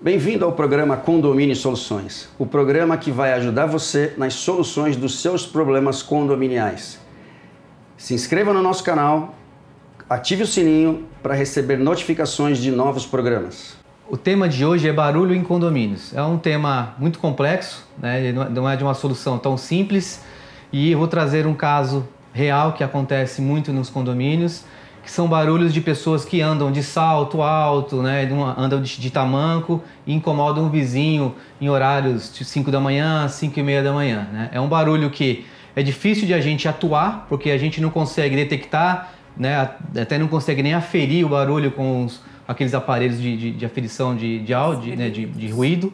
Bem-vindo ao programa Condomínio Soluções, o programa que vai ajudar você nas soluções dos seus problemas condominiais. Se inscreva no nosso canal, ative o sininho para receber notificações de novos programas. O tema de hoje é barulho em condomínios. É um tema muito complexo, né? Não é de uma solução tão simples, e eu vou trazer um caso real que acontece muito nos condomínios, que são barulhos de pessoas que andam de salto alto, né? Andam de tamanco e incomodam o vizinho em horários de 5 da manhã, 5 e meia da manhã, né? É um barulho que é difícil de a gente atuar, porque a gente não consegue detectar, né? Até não consegue nem aferir o barulho com aqueles aparelhos de aferição de áudio, né? de ruído.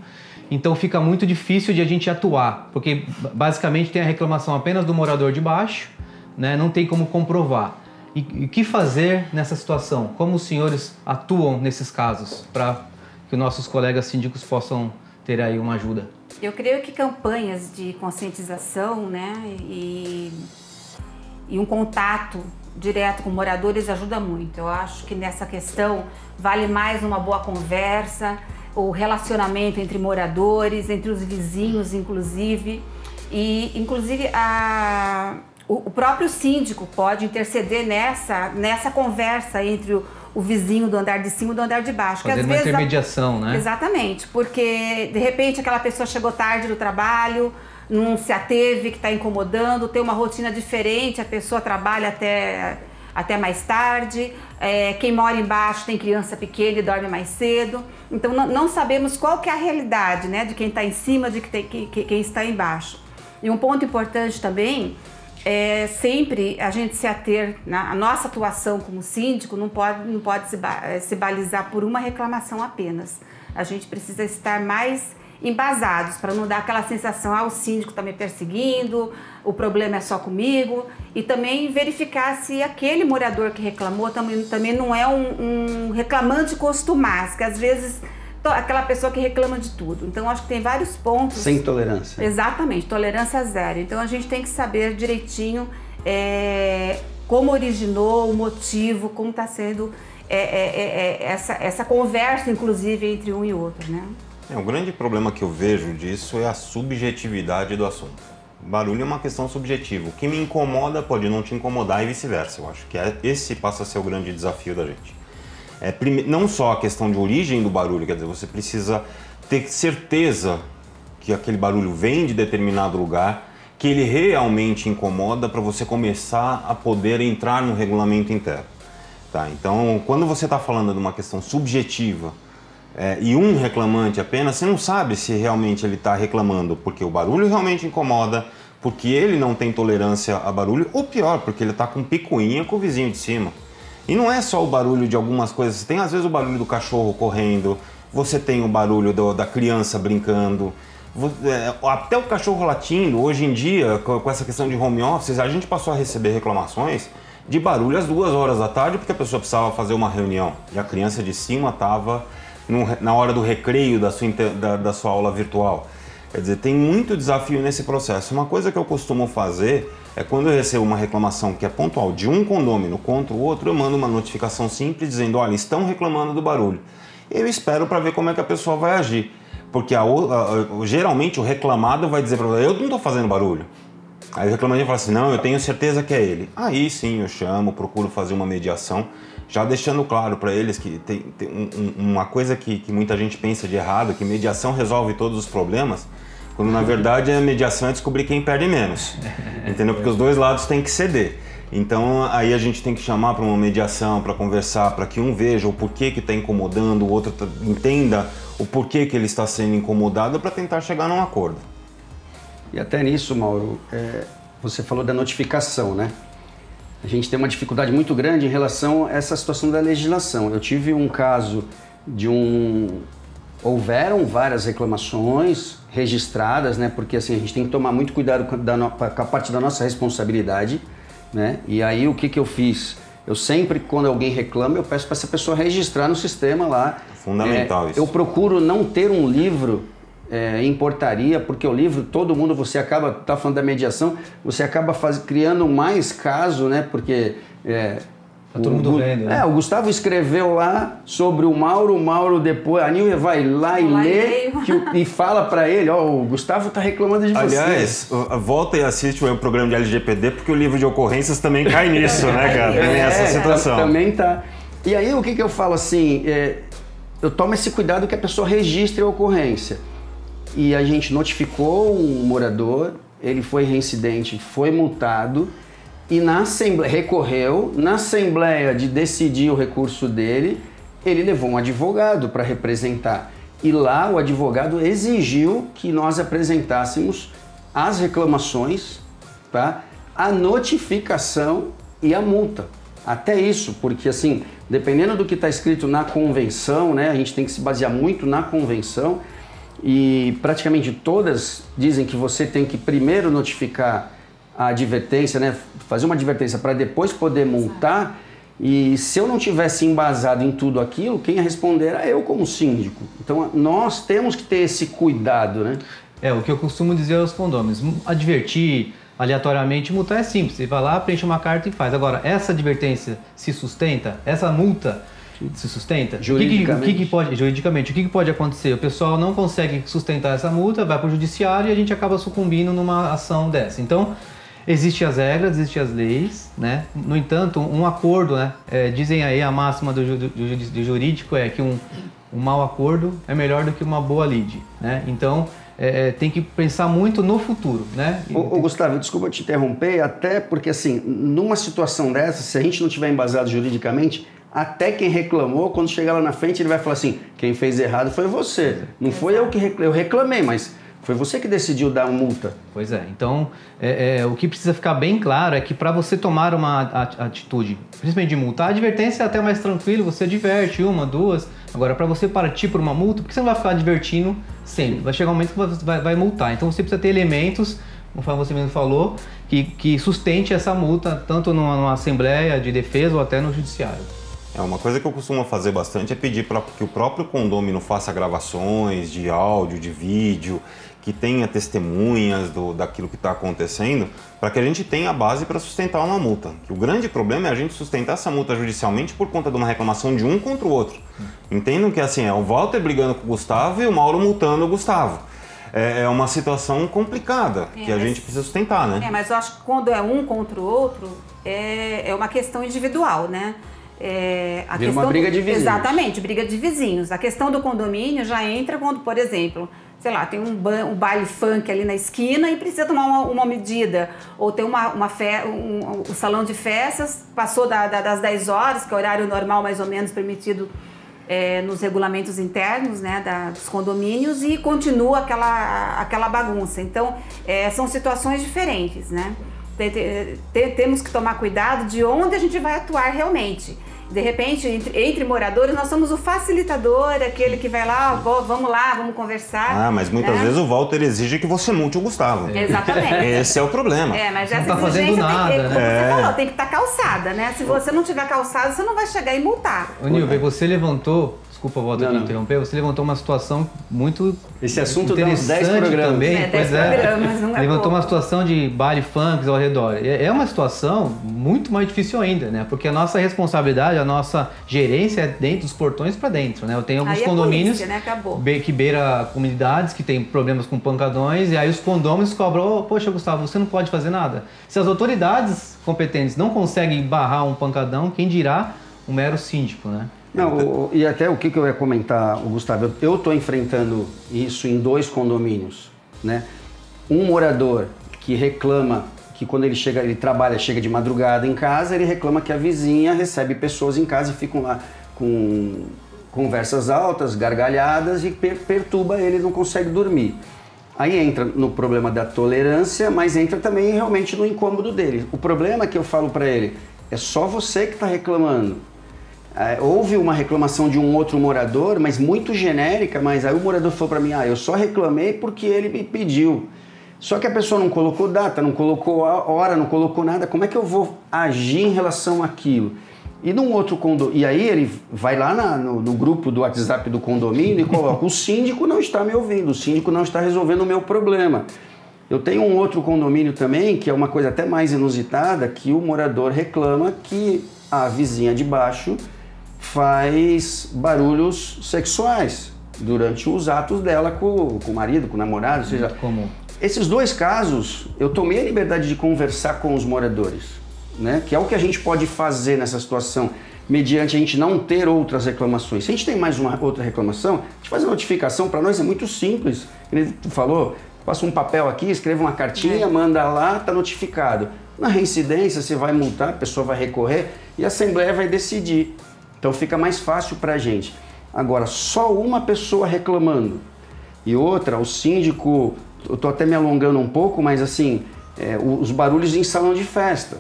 Então fica muito difícil de a gente atuar, porque basicamente tem a reclamação apenas do morador de baixo, né? Não tem como comprovar. E o que fazer nessa situação? Como os senhores atuam nesses casos para que os nossos colegas síndicos possam ter aí uma ajuda? Eu creio que campanhas de conscientização, né, e um contato direto com moradores ajuda muito. Eu acho que nessa questão vale mais uma boa conversa, o relacionamento entre moradores, entre os vizinhos, inclusive, e inclusive o próprio síndico pode interceder nessa conversa entre o vizinho do andar de cima e do andar de baixo. Fazer uma intermediação, né? Exatamente, porque de repente aquela pessoa chegou tarde do trabalho, não se ateve, que está incomodando, tem uma rotina diferente, a pessoa trabalha até mais tarde, quem mora embaixo tem criança pequena e dorme mais cedo. Então não sabemos qual que é a realidade, né, de quem está em cima, de quem está embaixo. E um ponto importante também é sempre a gente se ater, a nossa atuação como síndico não pode se balizar por uma reclamação apenas. A gente precisa estar mais embasados para não dar aquela sensação, o síndico está me perseguindo, o problema é só comigo, e também verificar se aquele morador que reclamou também não é um reclamante costumaz, que às vezes aquela pessoa que reclama de tudo. Então acho que tem vários pontos. Sem tolerância. Exatamente, tolerância zero. Então a gente tem que saber direitinho como originou, o motivo, como está sendo essa conversa, inclusive, entre um e outro, né? O grande problema que eu vejo disso é a subjetividade do assunto. Barulho é uma questão subjetiva. O que me incomoda pode não te incomodar e vice-versa. Eu acho que esse passa a ser o grande desafio da gente. Não só a questão de origem do barulho, quer dizer, você precisa ter certeza que aquele barulho vem de determinado lugar, que ele realmente incomoda para você começar a poder entrar no regulamento interno. Tá? Então, quando você está falando de uma questão subjetiva e um reclamante apenas, você não sabe se realmente ele está reclamando porque o barulho realmente incomoda, porque ele não tem tolerância a barulho, ou pior, porque ele está com picuinha com o vizinho de cima. E não é só o barulho de algumas coisas, você tem às vezes o barulho do cachorro correndo, você tem o barulho da criança brincando, até o cachorro latindo. Hoje em dia, com essa questão de home office, a gente passou a receber reclamações de barulho às 2 horas da tarde, porque a pessoa precisava fazer uma reunião e a criança de cima estava na hora do recreio da sua aula virtual. Quer dizer, tem muito desafio nesse processo. Uma coisa que eu costumo fazer é quando eu recebo uma reclamação que é pontual de um condômino contra o outro, eu mando uma notificação simples dizendo, olha, estão reclamando do barulho. Eu espero para ver como é que a pessoa vai agir, porque geralmente o reclamado vai dizer para você, eu não estou fazendo barulho. Aí o reclamante fala assim, não, eu tenho certeza que é ele. Aí sim eu chamo, procuro fazer uma mediação, já deixando claro para eles que tem uma coisa que muita gente pensa de errado, que mediação resolve todos os problemas, quando na verdade a mediação é descobrir quem perde menos, entendeu? Porque os dois lados têm que ceder. Então aí a gente tem que chamar para uma mediação, para conversar, para que um veja o porquê que está incomodando, o outro entenda o porquê que ele está sendo incomodado, para tentar chegar num acordo. E até nisso, Mauro, você falou da notificação, né? A gente tem uma dificuldade muito grande em relação a essa situação da legislação. Eu tive um caso de houveram várias reclamações registradas, né? Porque assim, a gente tem que tomar muito cuidado com a parte da nossa responsabilidade, né? E aí o que eu fiz? Eu sempre, quando alguém reclama, eu peço para essa pessoa registrar no sistema lá. Fundamental isso. Eu procuro não ter um livro em portaria, porque o livro, todo mundo, você acaba, falando da mediação, você acaba criando mais caso, né? Porque Tá todo mundo vendo, né? O Gustavo escreveu lá sobre o Mauro depois, a Nilvia vai lá e lê e fala pra ele, o Gustavo tá reclamando de você. Aliás, volta e assiste o programa de LGPD, porque o livro de ocorrências também cai nisso, né, cara? Tem essa situação. Também tá. E aí o que eu falo assim, eu tomo esse cuidado que a pessoa registre a ocorrência. E a gente notificou um morador, ele foi reincidente, foi multado, e na Assembleia, recorreu, na Assembleia de decidir o recurso dele, ele levou um advogado para representar. E lá o advogado exigiu que nós apresentássemos as reclamações, tá? A notificação e a multa. Até isso, porque assim, dependendo do que está escrito na convenção, né, a gente tem que se basear muito na convenção, e praticamente todas dizem que você tem que primeiro notificar a advertência, né, fazer uma advertência para depois poder multar. E se eu não tivesse embasado em tudo aquilo, quem ia responder era eu como síndico. Então nós temos que ter esse cuidado, né? O que eu costumo dizer aos condôminos, advertir aleatoriamente, multar é simples, você vai lá, preenche uma carta e faz. Agora, essa advertência se sustenta? Essa multa se sustenta? Juridicamente, o que pode acontecer? O pessoal não consegue sustentar essa multa, vai para o judiciário e a gente acaba sucumbindo numa ação dessa. Então, existem as regras, existem as leis, né? No entanto, um acordo, né? Dizem aí a máxima do jurídico é que um mau acordo é melhor do que uma boa lide, né? Então, tem que pensar muito no futuro, né? Gustavo, desculpa te interromper, até porque assim, numa situação dessa, se a gente não tiver embasado juridicamente, até quem reclamou, quando chegar lá na frente, ele vai falar assim, quem fez errado foi você. Não foi eu que eu reclamei, mas foi você que decidiu dar uma multa. Pois é. Então, o que precisa ficar bem claro é que para você tomar uma atitude, principalmente de multa, a advertência é até mais tranquilo, você adverte uma, duas. Agora, para você partir por uma multa, por que você não vai ficar advertindo sempre? Vai chegar um momento que você vai multar. Então, você precisa ter elementos, como você mesmo falou, que sustente essa multa, tanto numa Assembleia de Defesa ou até no Judiciário. Uma coisa que eu costumo fazer bastante é pedir para que o próprio condômino faça gravações de áudio, de vídeo, que tenha testemunhas daquilo que está acontecendo, para que a gente tenha a base para sustentar uma multa. Que o grande problema é a gente sustentar essa multa judicialmente por conta de uma reclamação de um contra o outro. Entendam que assim, é o Walter brigando com o Gustavo e o Mauro multando o Gustavo. É uma situação complicada que a gente precisa sustentar, né? Mas eu acho que quando é um contra o outro, é uma questão individual, né? Vira uma briga de vizinhos. Exatamente, briga de vizinhos. A questão do condomínio já entra quando, por exemplo, sei lá, tem um baile funk ali na esquina e precisa tomar uma medida. Ou tem o salão de festas passou das 10 horas, que é o horário normal mais ou menos permitido nos regulamentos internos, né, dos condomínios, e continua aquela bagunça. Então, são situações diferentes, né? Temos que tomar cuidado de onde a gente vai atuar realmente. De repente, entre moradores, nós somos o facilitador, aquele que vai lá, vamos lá, vamos conversar. Mas muitas vezes o Walter exige que você multe o Gustavo. Exatamente. Esse é o problema. Mas essa não exigência como você falou, tem que estar calçada, né? Se você não tiver calçada, você não vai chegar e multar. Ô Nilvia, você levantou, desculpa, Walter, me interromper, você levantou uma situação muito Esse assunto dá uns 10 programas. Também, 10 programas, não é levantou pouco. uma situação de baile funk ao redor. É uma situação muito mais difícil ainda, né? Porque a nossa responsabilidade, a nossa gerência é dentro dos portões para dentro, né? Eu tenho alguns condomínios polícia, né? Acabou. Que beira comunidades que tem problemas com pancadões, e aí os condôminos cobram, poxa, Gustavo, você não pode fazer nada. Se as autoridades competentes não conseguem barrar um pancadão, quem dirá um mero síndico, né? Não, e até o que eu ia comentar, Gustavo, eu estou enfrentando isso em 2 condomínios, né? Um morador que reclama que quando ele chega de madrugada em casa, ele reclama que a vizinha recebe pessoas em casa e ficam lá com conversas altas, gargalhadas, e perturba ele, não consegue dormir. Aí entra no problema da tolerância, mas entra também realmente no incômodo dele. O problema que eu falo para ele, é só você que está reclamando. Houve uma reclamação de um outro morador, mas muito genérica, mas aí o morador falou para mim, eu só reclamei porque ele me pediu. Só que a pessoa não colocou data, não colocou hora, não colocou nada, como é que eu vou agir em relação àquilo? E num outro condomínio, e aí ele vai lá no grupo do WhatsApp do condomínio e coloca, o síndico não está me ouvindo, o síndico não está resolvendo o meu problema. Eu tenho um outro condomínio também, que é uma coisa até mais inusitada, que o morador reclama que a vizinha de baixo faz barulhos sexuais durante os atos dela com o marido, com o namorado, ou seja, comum. Esses 2 casos, eu tomei a liberdade de conversar com os moradores, né? Que é o que a gente pode fazer nessa situação, mediante a gente não ter outras reclamações. Se a gente tem mais uma outra reclamação, a gente faz a notificação, para nós é muito simples. Como tu falou, passa um papel aqui, escreve uma cartinha, manda lá, tá notificado. Na reincidência, você vai multar, a pessoa vai recorrer e a Assembleia vai decidir. Então fica mais fácil para a gente. Agora, só uma pessoa reclamando e outra, o síndico, eu tô até me alongando um pouco, mas assim, os barulhos em salão de festa.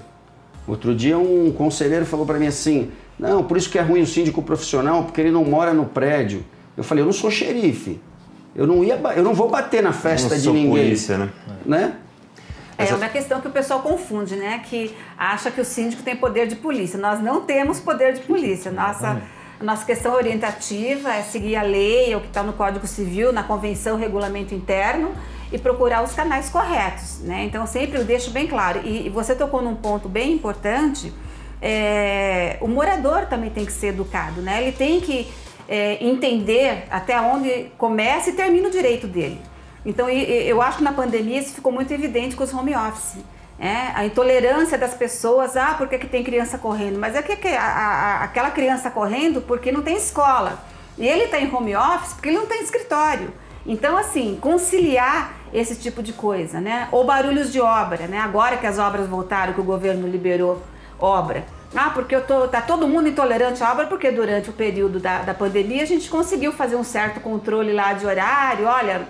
Outro dia um conselheiro falou para mim assim, não, por isso que é ruim o síndico profissional, porque ele não mora no prédio. Eu falei, eu não sou xerife, eu não vou bater na festa de ninguém. Polícia, né? É uma questão que o pessoal confunde, né? Que acha que o síndico tem poder de polícia. Nós não temos poder de polícia. Nossa questão orientativa é seguir a lei, o que está no Código Civil, na Convenção, Regulamento Interno, e procurar os canais corretos, né? Então, sempre eu deixo bem claro. E você tocou num ponto bem importante, o morador também tem que ser educado, né? Ele tem que entender até onde começa e termina o direito dele. Então, eu acho que na pandemia isso ficou muito evidente com os home office. A intolerância das pessoas, porque que tem criança correndo? Mas é que aquela criança correndo porque não tem escola. E ele está em home office porque ele não tem escritório. Então, assim, conciliar esse tipo de coisa, né? Ou barulhos de obra, né? Agora que as obras voltaram, que o governo liberou obra. Porque tá todo mundo intolerante à obra, porque durante o período da pandemia a gente conseguiu fazer um certo controle lá de horário, olha...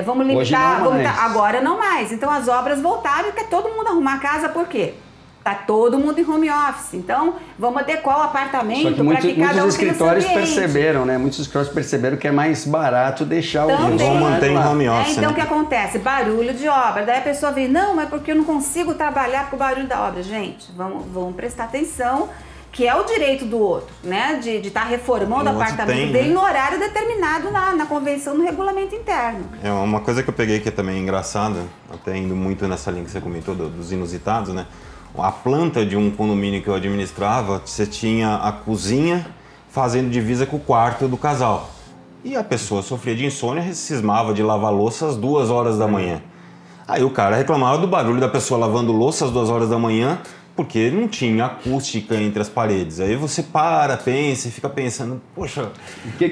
vamos limitar, agora não mais. Então as obras voltaram e quer todo mundo arrumar a casa, por quê? Tá todo mundo em home office. Então vamos adequar o apartamento para que cada um muitos escritórios perceberam, né? Muitos escritórios perceberam que é mais barato deixar o vão manter em home office. Então o que acontece? Barulho de obra. Daí a pessoa vem, não, mas porque eu não consigo trabalhar com o barulho da obra. Gente, vamos prestar atenção, que é o direito do outro, né? De estar reformando o apartamento dele no horário determinado na convenção, no regulamento interno. É uma coisa que eu peguei que é também engraçada, até indo muito nessa linha que você comentou dos inusitados, né? A planta de um condomínio que eu administrava, você tinha a cozinha fazendo divisa com o quarto do casal. E a pessoa sofria de insônia, cismava de lavar louça às 2 horas da manhã. Aí o cara reclamava do barulho da pessoa lavando louça às 2 horas da manhã, porque não tinha acústica entre as paredes. Aí você pensa e fica pensando, poxa,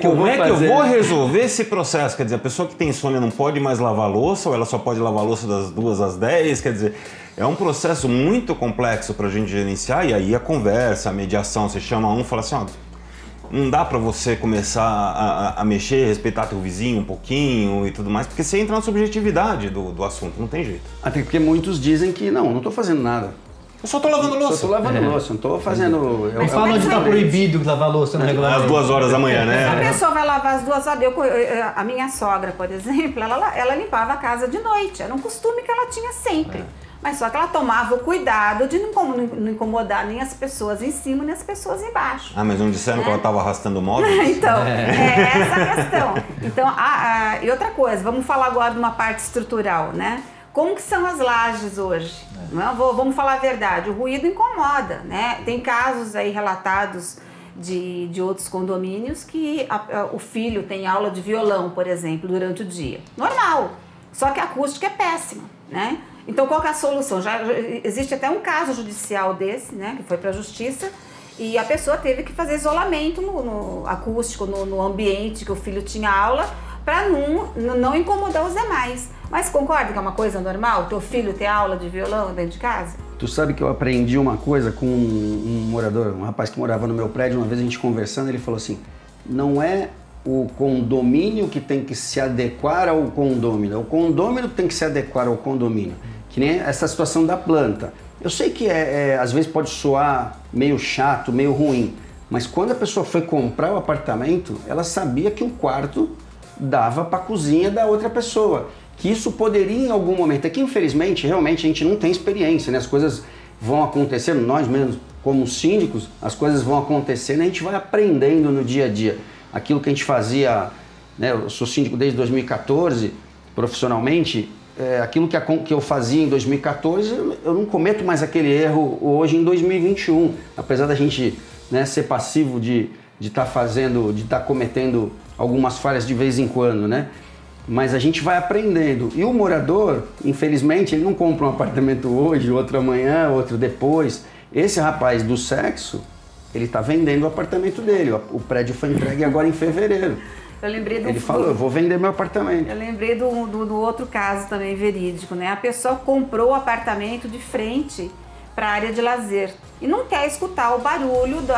como é que eu vou resolver esse processo? Quer dizer, a pessoa que tem insônia não pode mais lavar louça, ou ela só pode lavar louça das 2 às 10? Quer dizer, é um processo muito complexo para a gente gerenciar, e aí a conversa, a mediação, você chama um e fala assim, não dá para você começar a mexer, respeitar teu vizinho um pouquinho e tudo mais, porque você entra na subjetividade do assunto, não tem jeito. Até porque muitos dizem que não estou fazendo nada. Eu só tô lavando louça. Só tô lavando louça, não tô fazendo... Não falam de estar proibido lavar louça no regulamento. Às 2 horas da manhã, né? A pessoa vai lavar às 2 horas. A minha sogra, por exemplo, ela limpava a casa de noite. Era um costume que ela tinha sempre. Mas só que ela tomava o cuidado de não incomodar nem as pessoas em cima, nem as pessoas embaixo. Mas não disseram que ela estava arrastando móveis? Então, essa a questão. Então, e outra coisa, vamos falar agora de uma parte estrutural, né? Como que são as lajes hoje? Vamos falar a verdade, o ruído incomoda, né? Tem casos aí relatados de outros condomínios que o filho tem aula de violão, por exemplo, durante o dia. Normal, só que a acústica é péssima, né? Então qual que é a solução? Já existe até um caso judicial desse, né? Que foi para a justiça, e a pessoa teve que fazer isolamento no acústico, no ambiente que o filho tinha aula, para não incomodar os demais. Mas concorda que é uma coisa normal? Teu filho ter aula de violão dentro de casa? Tu sabe que eu aprendi uma coisa com um morador, um rapaz que morava no meu prédio, uma vez a gente conversando, ele falou assim, não é o condomínio que tem que se adequar ao condômino, é o condômino que tem que se adequar ao condomínio. Que nem essa situação da planta. Eu sei que às vezes pode soar meio chato, meio ruim, mas quando a pessoa foi comprar o apartamento, ela sabia que o quarto dava para a cozinha da outra pessoa. Que isso poderia em algum momento, é que infelizmente, realmente a gente não tem experiência, né? As coisas vão acontecendo, nós mesmos como síndicos, as coisas vão acontecendo e a gente vai aprendendo no dia a dia. Aquilo que a gente fazia, né? Eu sou síndico desde 2014, profissionalmente, aquilo que eu fazia em 2014, eu não cometo mais aquele erro hoje em 2021. Apesar da gente, né, ser passivo de estar cometendo algumas falhas de vez em quando, né? Mas a gente vai aprendendo. E o morador, infelizmente, ele não compra um apartamento hoje, outro amanhã, outro depois. Esse rapaz do sexo, ele está vendendo o apartamento dele. O prédio foi entregue agora em fevereiro. Eu lembrei Ele falou, eu vou vender meu apartamento. Eu lembrei do outro caso também verídico, né? A pessoa comprou o apartamento de frente para a área de lazer e não quer escutar o barulho do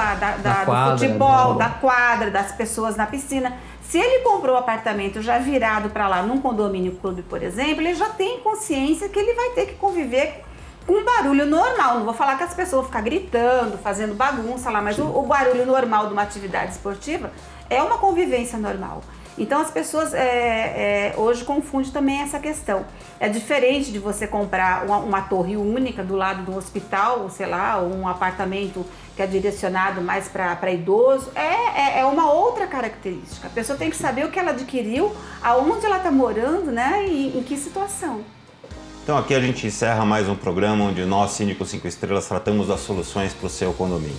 futebol, da quadra, das pessoas na piscina. Se ele comprou o apartamento já virado para lá num condomínio clube, por exemplo, ele já tem consciência que ele vai ter que conviver com um barulho normal. Não vou falar que as pessoas vão ficar gritando, fazendo bagunça lá, mas o barulho normal de uma atividade esportiva é uma convivência normal. Então as pessoas hoje confundem também essa questão. É diferente de você comprar uma torre única do lado de um hospital, sei lá, ou um apartamento que é direcionado mais para idoso. É uma outra característica. A pessoa tem que saber o que ela adquiriu, aonde ela está morando, né, e em que situação. Então aqui a gente encerra mais um programa onde nós, Síndicos 5 Estrelas, tratamos das soluções para o seu condomínio.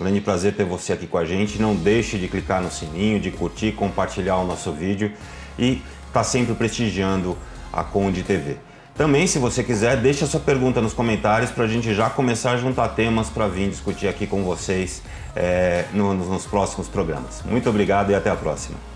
Grande prazer ter você aqui com a gente. Não deixe de clicar no sininho, de curtir, compartilhar o nosso vídeo e tá sempre prestigiando a Conde TV. Também, se você quiser, deixe a sua pergunta nos comentários para a gente já começar a juntar temas para vir discutir aqui com vocês nos próximos programas. Muito obrigado e até a próxima.